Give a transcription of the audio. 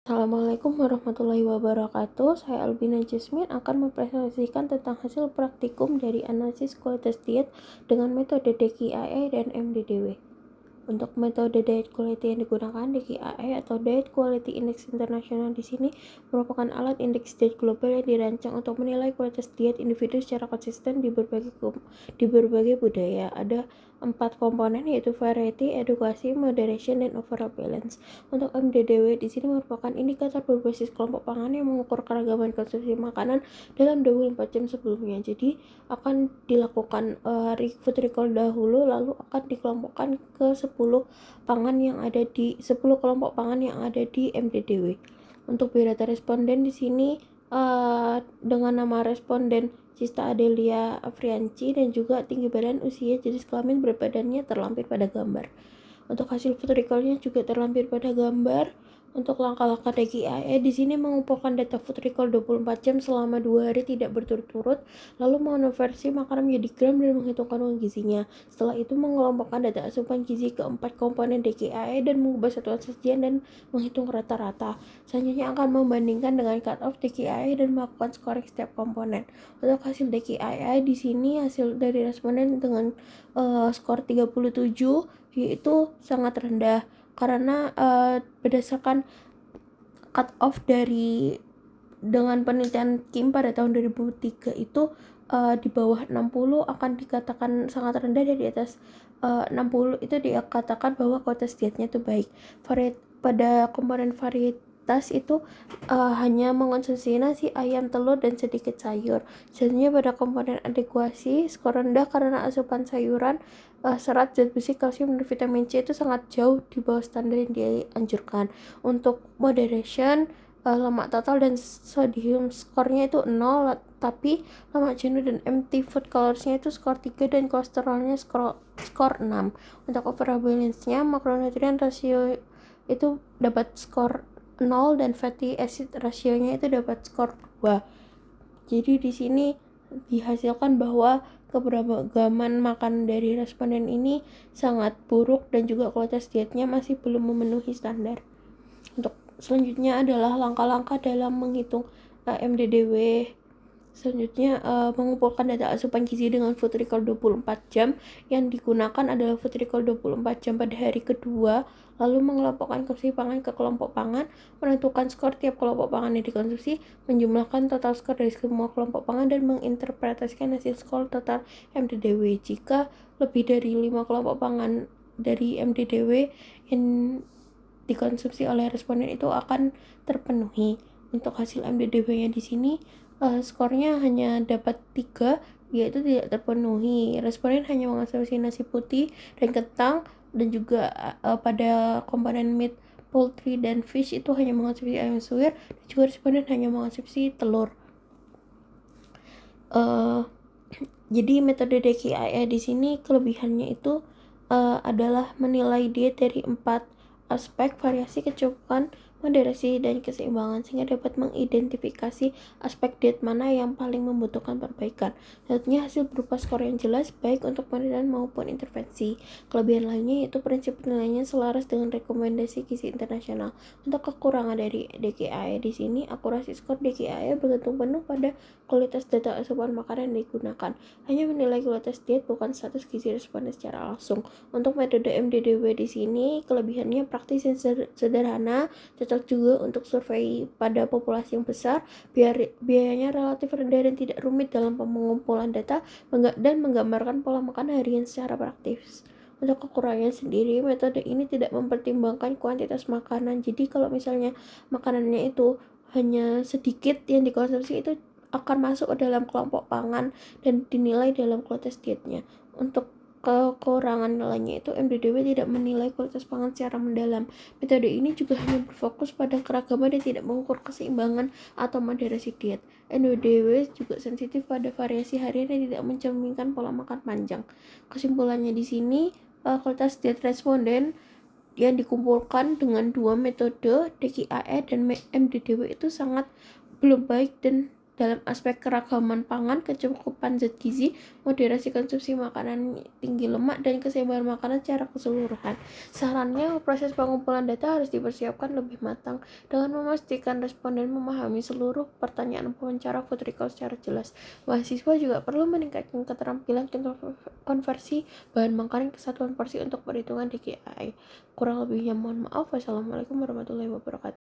Assalamualaikum warahmatullahi wabarakatuh. Saya Albina Jasmine akan mempresentasikan tentang hasil praktikum dari analisis kualitas diet dengan metode DKIA dan MDDW. Untuk metode diet quality yang digunakan DKIA atau Diet Quality Index Internasional di sini merupakan alat indeks diet global yang dirancang untuk menilai kualitas diet individu secara konsisten di berbagai budaya. Ada 4 komponen yaitu variety, edukasi, moderation, dan overall balance. Untuk MDDW di sini merupakan indikator berbasis kelompok pangan yang mengukur keragaman konsumsi makanan dalam 24 jam sebelumnya. Jadi akan dilakukan food recall dahulu, lalu akan dikelompokkan ke 10 kelompok pangan yang ada di MDDW. Untuk biodata responden di sini dengan nama responden Cista Adelia Afrianci dan juga tinggi badan, usia, jenis kelamin, berat badannya terlampir pada gambar. Untuk hasil food recall-nya juga terlampir pada gambar. Untuk langkah-langkah DKIA di sini mengumpulkan data food recall 24 jam selama 2 hari tidak berturut-turut, lalu mengonversi makanan menjadi gram dan menghitung kandungan gizinya. Setelah itu mengelompokkan data asupan gizi ke 4 komponen DKIA dan mengubah satuan sajian dan menghitung rata-rata. Selanjutnya akan membandingkan dengan cut-off DKIA dan melakukan scoring setiap komponen. Untuk hasil DKIA di sini hasil dari responden dengan skor 37 yaitu sangat rendah karena berdasarkan cut off dengan penelitian Kim pada tahun 2003 itu di bawah 60 akan dikatakan sangat rendah, dan di atas 60 itu dikatakan bahwa kualitas dietnya itu baik. Pada komponen varietas itu hanya mengonsumsi nasi, ayam, telur, dan sedikit sayur. Selanjutnya pada komponen adekuasi skor rendah karena asupan sayuran, serat, zat besi, kalsium, dan vitamin C itu sangat jauh di bawah standar yang dianjurkan. Untuk moderation, lemak total dan sodium skornya itu 0, tapi lemak jenuh dan empty food calories-nya itu skor 3 dan kolesterolnya skor 6. Untuk overall balance-nya, makronutrien rasio itu dapat skor 0 dan fatty acid rasionya itu dapat skor 2. Jadi di sini dihasilkan bahwa keberagaman makanan dari responden ini sangat buruk dan juga kualitas dietnya masih belum memenuhi standar. Untuk selanjutnya adalah langkah-langkah dalam menghitung MDDW. Selanjutnya mengumpulkan data asupan gizi dengan food recall 24 jam. Yang digunakan adalah food recall 24 jam pada hari kedua, lalu mengelompokkan konsumsi pangan ke kelompok pangan, menentukan skor tiap kelompok pangan yang dikonsumsi, menjumlahkan total skor dari semua kelompok pangan, dan menginterpretasikan hasil skor total MDDW. Jika lebih dari 5 kelompok pangan dari MDDW yang dikonsumsi oleh responden itu akan terpenuhi. Untuk hasil MDDW-nya di sini skornya hanya dapat 3, yaitu tidak terpenuhi. Responden hanya mengonsumsi nasi putih dan kentang, dan juga pada komponen meat, poultry, dan fish itu hanya mengonsumsi ayam suwir, dan juga responden hanya mengonsumsi telur. Jadi metode DKIA di sini kelebihannya itu adalah menilai diet dari 4 aspek: variasi, kecukupan, moderasi, dan keseimbangan, sehingga dapat mengidentifikasi aspek diet mana yang paling membutuhkan perbaikan. Tentunya hasil berupa skor yang jelas baik untuk penelitian maupun intervensi. Kelebihan lainnya yaitu prinsip penilaiannya selaras dengan rekomendasi gizi internasional. Untuk kekurangan dari DKIA di sini, akurasi skor DKIA bergantung penuh pada kualitas data asupan makanan yang digunakan. Hanya menilai kualitas diet, bukan status gizi responden secara langsung. Untuk metode MDDW di sini kelebihannya praktis dan sederhana, cocok juga untuk survei pada populasi yang besar, biayanya relatif rendah dan tidak rumit dalam pengumpulan data, dan menggambarkan pola makan harian secara praktis. Untuk kekurangannya sendiri, metode ini tidak mempertimbangkan kuantitas makanan. Jadi kalau misalnya makanannya itu hanya sedikit yang dikonsumsi, itu akan masuk ke dalam kelompok pangan dan dinilai dalam kualitas dietnya. Untuk kekurangan lainnya itu MDDW tidak menilai kualitas pangan secara mendalam. Metode ini juga hanya berfokus pada keragaman dan tidak mengukur keseimbangan atau moderasi diet. MDDW juga sensitif pada variasi harian dan tidak mencerminkan pola makan panjang. Kesimpulannya di sini, kualitas diet responden yang dikumpulkan dengan 2 metode DKIA dan MDDW itu sangat belum baik dan dalam aspek keragaman pangan, kecukupan zat gizi, moderasi konsumsi makanan tinggi lemak, dan keseimbangan makanan secara keseluruhan. Sarannya, proses pengumpulan data harus dipersiapkan lebih matang dengan memastikan responden memahami seluruh pertanyaan pewawancara food recall secara jelas. Mahasiswa juga perlu meningkatkan keterampilan konversi bahan makanan ke satuan porsi untuk perhitungan DKI. Kurang lebihnya mohon maaf. Wassalamualaikum warahmatullahi wabarakatuh.